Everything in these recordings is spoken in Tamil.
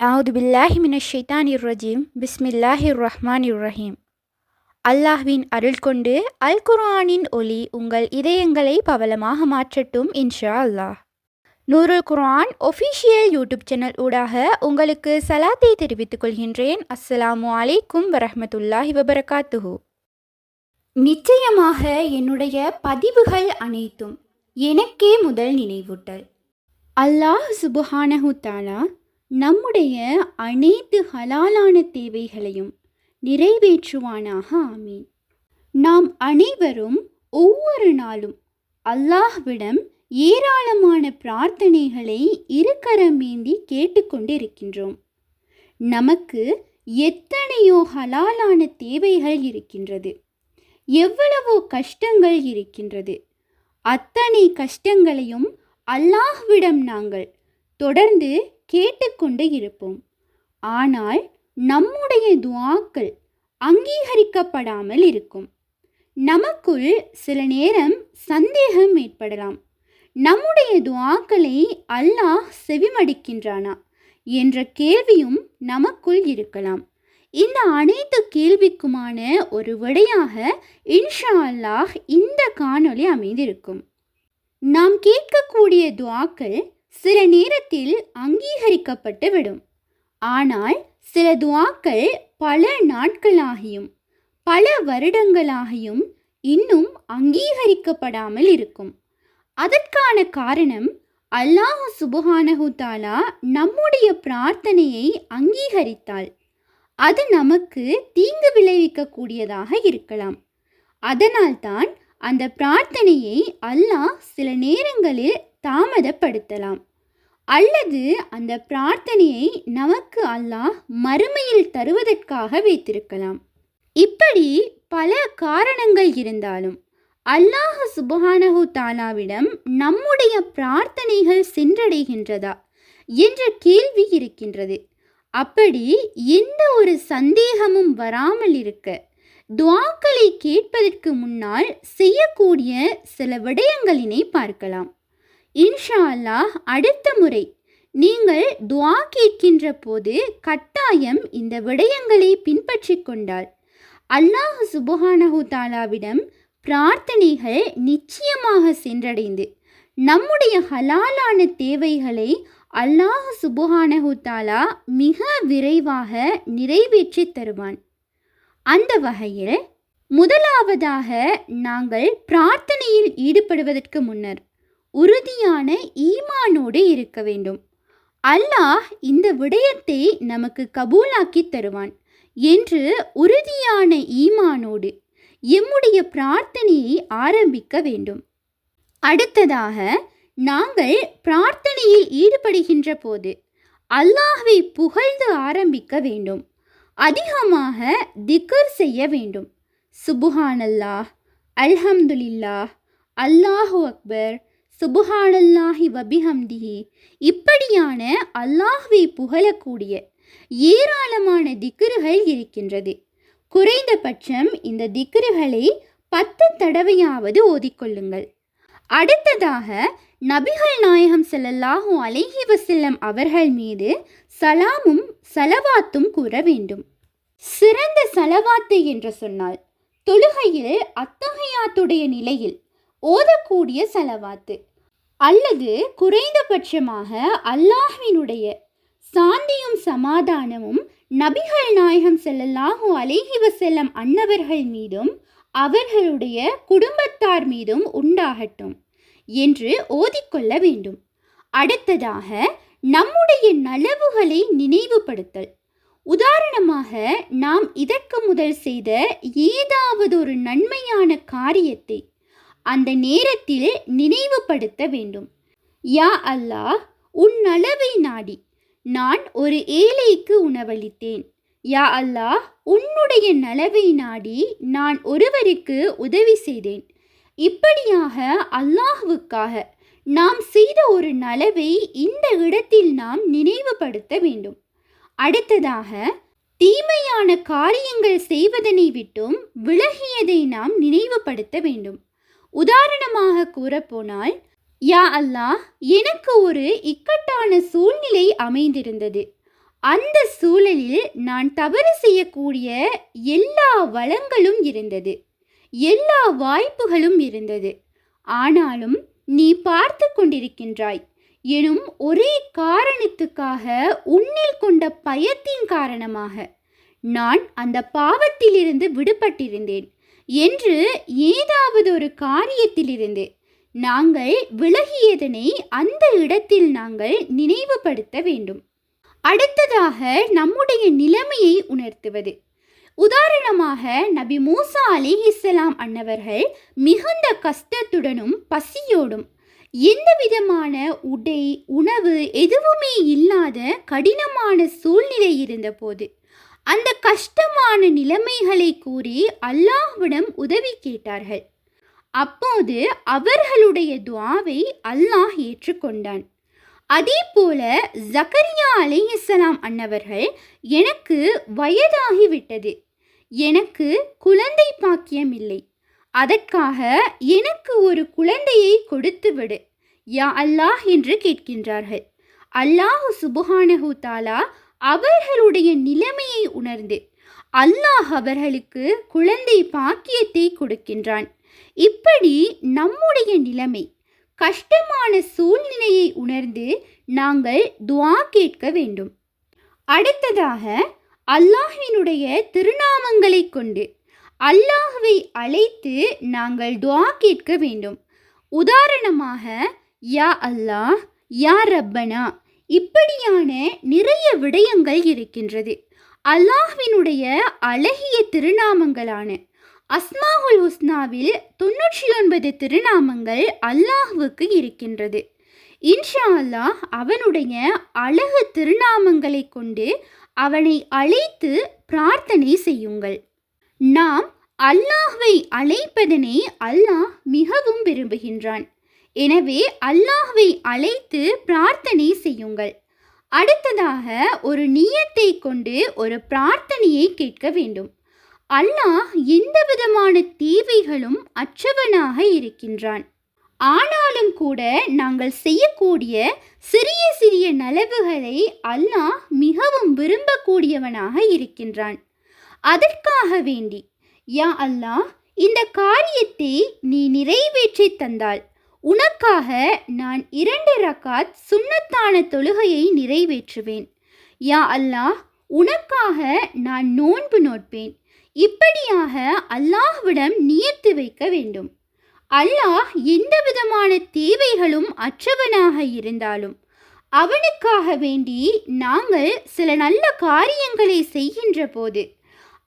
அவுது பில்லாஹி மினஷ் ஷைத்தானிர் ரஜீம் பிஸ்மில்லாஹிர் ரஹ்மானிர் ரஹீம். அல்லாஹ்வின் அருள் கொண்டு அல் குர்ஆனின் ஒளி உங்கள் இதயங்களை பவளமாக மாற்றட்டும் இன்ஷா அல்லாஹ். நூருல் குர்ஆன் ஒஃபிஷியல் யூடியூப் சேனல் ஊடாக உங்களுக்கு சலாத்தை தெரிவித்துக் கொள்கின்றேன். அஸ்ஸலாமு அலைக்கும் வரஹ்மத்துல்லாஹி வபரகாத்துஹு. நிச்சயமாக என்னுடைய பதிவுகள் அனைத்தும் எனக்கே முதல் நினைவூட்டல். அல்லாஹ் சுப்ஹானஹு தஆலா நம்முடைய அனைத்து ஹலாலான தேவைகளையும் நிறைவேற்றுவானாக. ஆமீன். நாம் அனைவரும் ஒவ்வொரு நாளும் அல்லாஹ்விடம் ஏராளமான பிரார்த்தனைகளை இருக்கரமேந்தி கேட்டுக்கொண்டிருக்கின்றோம். நமக்கு எத்தனையோ ஹலாலான தேவைகள் இருக்கின்றது, எவ்வளவோ கஷ்டங்கள் இருக்கின்றது. அத்தனை கஷ்டங்களையும் அல்லாஹ்விடம் நாங்கள் தொடர்ந்து கேட்டுக்கொண்டு இருப்போம். ஆனால் நம்முடைய துஆக்கள் அங்கீகரிக்கப்படாமல் இருக்கும். நமக்குள் சில நேரம் சந்தேகம் ஏற்படலாம். நம்முடைய துஆக்களை அல்லாஹ் செவிமடிக்கின்றானா என்ற கேள்வியும் நமக்குள் இருக்கலாம். இந்த அனைத்து கேள்விக்குமான ஒரு விடையாக இன்ஷா அல்லாஹ் இந்த காணொளி அமைந்திருக்கும். நாம் கேட்கக்கூடிய துஆக்கள் சில நேரத்தில் அங்கீகரிக்கப்பட்டு விடும். ஆனால் சில துஆக்கள் பல நாட்களாகியும் பல வருடங்களாகியும் இன்னும் அங்கீகரிக்கப்படாமல் இருக்கும். அதற்கான காரணம் அல்லாஹ் சுப்ஹானஹு தஆலா நம்முடைய பிரார்த்தனையை அங்கீகரித்தால் அது நமக்கு தீங்கு விளைவிக்கக்கூடியதாக இருக்கலாம். அதனால்தான் அந்த பிரார்த்தனையை அல்லாஹ் சில நேரங்களில் தாமதப்படுத்தலாம். அல்லது அந்த பிரார்த்தனையை நமக்கு அல்லாஹ் மறுமையில் தருவதற்காக வைத்திருக்கலாம். இப்படி பல காரணங்கள் இருந்தாலும் அல்லாஹ் சுப்ஹானஹு தஆலாவிடம் நம்முடைய பிரார்த்தனைகள் சென்றடைகின்றதா என்ற கேள்வி இருக்கின்றது. அப்படி எந்த ஒரு சந்தேகமும் வராமல் இருக்க துஆக்களை கேட்பதற்கு முன்னால் செய்யக்கூடிய சில விடயங்களினை பார்க்கலாம். இன்ஷா அல்லாஹ் அடுத்த முறை நீங்கள் துஆ கேட்கின்ற போது கட்டாயம் இந்த விடயங்களை பின்பற்றி கொண்டால் அல்லாஹ் சுப்ஹானஹு தஆலாவிடம் பிரார்த்தனைகள் நிச்சயமாக சென்றடைந்து நம்முடைய ஹலாலான தேவைகளை அல்லாஹ் சுப்ஹானஹு தஆலா மிக விரைவாக நிறைவேற்றி தருவான். அந்த வகையில் முதலாவதாக நாங்கள் பிரார்த்தனையில் ஈடுபடுவதற்கு முன்னர் உறுதியான ஈமானோடு இருக்க வேண்டும். அல்லாஹ் இந்த விடயத்தை நமக்கு கபூலாக்கி தருவான் என்று உறுதியான ஈமானோடு எம்முடைய பிரார்த்தனையை ஆரம்பிக்க வேண்டும். அடுத்ததாக நாங்கள் பிரார்த்தனையில் ஈடுபடுகின்ற போது அல்லாஹ்வை புகழ்ந்து ஆரம்பிக்க வேண்டும். அதிகமாக திக்ர் செய்ய வேண்டும். சுப்ஹானல்லாஹ், அல்ஹம்துலில்லாஹ், அல்லாஹு அக்பர், சுப்ஹானல்லாஹி வபிஹம்திஹி, இப்படியான அல்லாஹ்வை புகழக்கூடிய ஏராளமான திக்ருகள் இருக்கின்றது. குறைந்தபட்சம் இந்த திக்ருகளை 10 தடவையாவது ஓதிக்கொள்ளுங்கள். அடுத்ததாக நபிகள் நாயகம் ஸல்லல்லாஹு அலைஹி வஸல்லம் அவர்கள் மீது சலாமும் சலவாத்தும் கூற வேண்டும். சிறந்த சலவாத்து என்று சொன்னால் தொழுகையில் அத்தஹியாத்துடைய நிலையில் ஓதக்கூடிய சலவாத்து, அல்லது குறைந்தபட்சமாக அல்லாஹ்வினுடைய சாந்தியும் சமாதானமும் நபிகள் நாயகம் ஸல்லல்லாஹு அலைஹி வஸல்லம் அன்னவர்கள் மீதும் அவர்களுடைய குடும்பத்தார் மீதும் உண்டாகட்டும் என்று ஓதிக்கொள்ள வேண்டும். அடுத்ததாக நம்முடைய நலவுகளை நினைவுபடுத்தல். உதாரணமாக நாம் இதற்கு முதல் செய்த ஏதாவது ஒரு நன்மையான காரியத்தை அந்த நேரத்தில் நினைவுபடுத்த வேண்டும். யா அல்லாஹ், உன் நலவை நாடி நான் ஒரு ஏழைக்கு உணவளித்தேன். யா அல்லாஹ், உன்னுடைய நலவை நாடி நான் ஒருவருக்கு உதவி செய்தேன். இப்படியாக அல்லாஹ்வுக்காக நாம் செய்த ஒரு நலவை இந்த இடத்தில் நாம் நினைவுபடுத்த வேண்டும். அடுத்ததாக தீமையான காரியங்கள் செய்வதனை விட்டும் விலகியதை நாம் நினைவுபடுத்த வேண்டும். உதாரணமாக கூறப்போனால், யா அல்லாஹ், எனக்கு ஒரு இக்கட்டான சூழ்நிலை அமைந்திருந்தது. அந்த சூழலில் நான் தவறு செய்யக்கூடிய எல்லா வளங்களும் இருந்தது, எல்லா வாய்ப்புகளும் இருந்தது. ஆனாலும் நீ பார்த்து கொண்டிருக்கின்றாய் எனும் ஒரே காரணத்துக்காக, உன்னில் கொண்ட பயத்தின் காரணமாக நான் அந்த பாவத்திலிருந்து விடுபட்டிருந்தேன் என்று ஏதாவது ஒரு காரியத்திலிருந்து நாங்கள் விலகியதனை அந்த இடத்தில் நாங்கள் நினைவுபடுத்த வேண்டும். அடுத்ததாக நம்முடைய நிலைமையை உணர்த்துவது. உதாரணமாக நபி மூசா அலைஹிஸ்ஸலாம் அன்னவர்கள் மிகுந்த கஷ்டத்துடனும் பசியோடும் எந்த விதமான உடை உணவு எதுவுமே இல்லாத கடினமான சூழ்நிலை இருந்தபோது அந்த கஷ்டமான நிலைமைகளை கூறி அல்லாஹ்விடம் உதவி கேட்டார்கள். அப்போது அவர்களுடைய துஆவை அல்லாஹ் ஏற்றுக்கொண்டான். அதே போல ஜக்கரியா அலைஹிஸ்ஸலாம் அன்னவர்கள், எனக்கு வயதாகிவிட்டது, எனக்கு குழந்தை பாக்கியம் இல்லை, அதற்காக எனக்கு ஒரு குழந்தையை கொடுத்து விடு யா அல்லாஹ் என்று கேட்கின்றார்கள். அல்லாஹ் சுப்ஹானஹு தஆலா அவர்களுடைய நிலைமையை உணர்ந்து அல்லாஹ் அவர்களுக்கு குழந்தை பாக்கியத்தை கொடுக்கின்றான். இப்படி நம்முடைய நிலைமை, கஷ்டமான சூழ்நிலையை உணர்ந்து நாங்கள் துஆ கேட்க வேண்டும். அடுத்ததாக அல்லாஹ்வினுடைய திருநாமங்களை கொண்டு அல்லாஹ்வை அழைத்து நாங்கள் துஆ கேட்க வேண்டும். உதாரணமாக யா அல்லாஹ், யா ரப்பனா, இப்படியான நிறைய விடயங்கள் இருக்கின்றது. அல்லாஹ்வினுடைய அழகிய திருநாமங்களான அஸ்மாஉல் ஹுஸ்னாவில் 99 திருநாமங்கள் அல்லாஹ்வுக்கு இருக்கின்றது. இன்ஷா அல்லாஹ் அவனுடைய அழகு திருநாமங்களை கொண்டு அவனை அழைத்து பிரார்த்தனை செய்யுங்கள். நாம் அல்லாஹ்வை அழைப்பதனை அல்லாஹ் மிகவும் விரும்புகின்றான். எனவே அல்லாஹ்வை அழைத்து பிரார்த்தனை செய்யுங்கள். அடுத்ததாக ஒரு நியத்தை கொண்டு ஒரு பிரார்த்தனையை கேட்க வேண்டும். அல்லாஹ் எந்த விதமான தேவைகளும் அற்றவனாக இருக்கின்றான். ஆனாலும் கூட நாங்கள் செய்யக்கூடிய சிறிய சிறிய நலவுகளை அல்லாஹ் மிகவும் விரும்பக்கூடியவனாக இருக்கின்றான். அதற்காக வேண்டி யா அல்லாஹ், இந்த காரியத்தை நீ நிறைவேற்றி தந்தால் உனக்காக நான் 2 ரக்காத் சுன்னத்தான தொழுகையை நிறைவேற்றுவேன். யா அல்லாஹ், உனக்காக நான் நோன்பு நோட்பேன். இப்படியாக அல்லாஹ்விடம் நியத்து வைக்க வேண்டும். அல்லாஹ் எந்த விதமான தேவைகளும் அற்றவனாக இருந்தாலும் அவனுக்காக வேண்டி நாங்கள் சில நல்ல காரியங்களை செய்கின்ற போது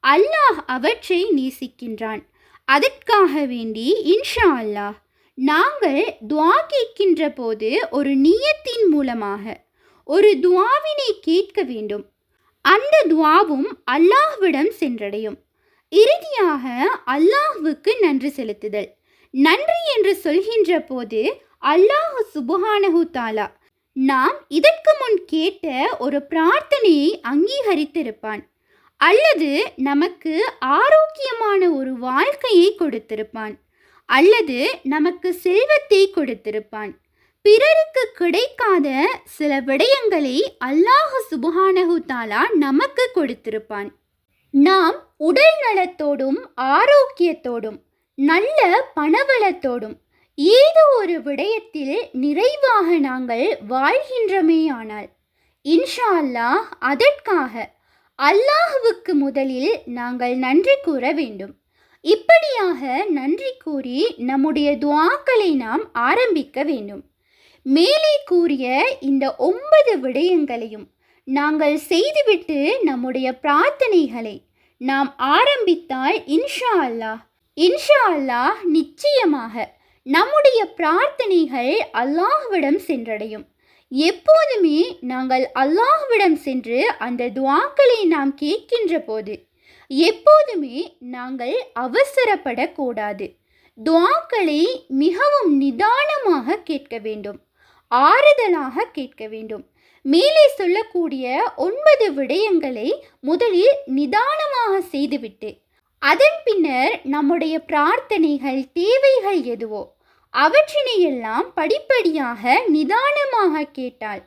அல்லாஹ் அவற்றை நேசிக்கின்றான். அதற்காக வேண்டி இன்ஷா அல்லாஹ் நாங்கள் துஆ கேட்கின்ற போது ஒரு நியத்தின் மூலமாக ஒரு துஆவினை கேட்க வேண்டும். அந்த துஆவும் அல்லாஹ்விடம் சென்றடையும். இறுதியாக அல்லாஹ்வுக்கு நன்றி செலுத்துதல். நன்றி என்று சொல்கின்ற போது அல்லாஹ் சுப்ஹானஹு தஆலா நாம் இதற்கு முன் கேட்ட ஒரு பிரார்த்தனையை அங்கீகரித்திருப்பான், அல்லது நமக்கு ஆரோக்கியமான ஒரு வாழ்க்கையை கொடுத்திருப்பான், அல்லது நமக்கு செல்வத்தை கொடுத்திருப்பான். பிறருக்கு கிடைக்காத சில விடயங்களை அல்லாஹ் சுப்ஹானஹு தஆலா நமக்கு கொடுத்திருப்பான். நாம் உடல் நலத்தோடும் ஆரோக்கியத்தோடும் நல்ல பணவளத்தோடும் ஏதோ ஒரு விடயத்தில் நிறைவாக நாங்கள் வாழ்கின்றமேயானால் இன்ஷா அல்லாஹ் அதற்காக அல்லாஹ்வுக்கு முதலில் நாங்கள் நன்றி கூற வேண்டும். இப்படியாக நன்றி கூறி நம்முடைய துஆக்களை நாம் ஆரம்பிக்க வேண்டும். மேலே கூறிய இந்த 9 விடயங்களையும் நாங்கள் செய்துவிட்டு நம்முடைய பிரார்த்தனைகளை நாம் ஆரம்பித்தால் இன்ஷா அல்லாஹ் நிச்சயமாக நம்முடைய பிரார்த்தனைகள் அல்லாஹ்விடம் சென்றடையும். எப்போதுமே நாங்கள் அல்லாஹ்விடம் சென்று அந்த துஆக்களை நாம் கேட்கின்ற போது எப்போதுமே நாங்கள் அவசரப்படக்கூடாது. துஆக்களை மிகவும் நிதானமாக கேட்க வேண்டும், ஆறுதலாக கேட்க வேண்டும். மேலே சொல்லக்கூடிய 9 விடயங்களை முதலில் நிதானமாக செய்துவிட்டு அதன் பின்னர் நம்முடைய பிரார்த்தனைகள் தேவைகள் எதுவோ அவற்றினையெல்லாம் படிப்படியாக நிதானமாக கேட்டால்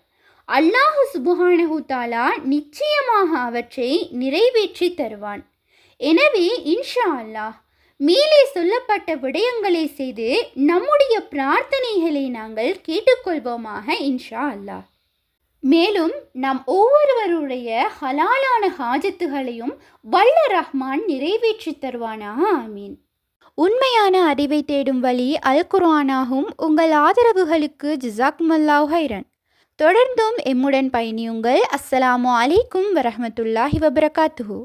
அல்லாஹ் சுப்ஹானஹு தஆலா நிச்சயமாக அவற்றை நிறைவேற்றி தருவான். எனவே இன்ஷா அல்லாஹ் மேலே சொல்லப்பட்ட விடயங்களை செய்து நம்முடைய பிரார்த்தனைகளை நாங்கள் கேட்டுக்கொள்வோமாக இன்ஷா அல்லாஹ். மேலும் நம் ஒவ்வொருவருடைய ஹலாலான ஹாஜத்துகளையும் வல்ல ரஹ்மான் நிறைவேற்றி தருவானாக. ஆமீன். உண்மையான அறிவை தேடும் வழி அல் குர்ஆனாகும். உங்கள் ஆதரவுகளுக்கு ஜஸாக்குமுல்லாஹ் ஹைரன். தொடர்ந்தும் எம்முடன் பயணியுங்கள். அஸ்ஸலாமு அலைக்கும் வரஹ்மத்துல்லாஹி வபரகாத்துஹு.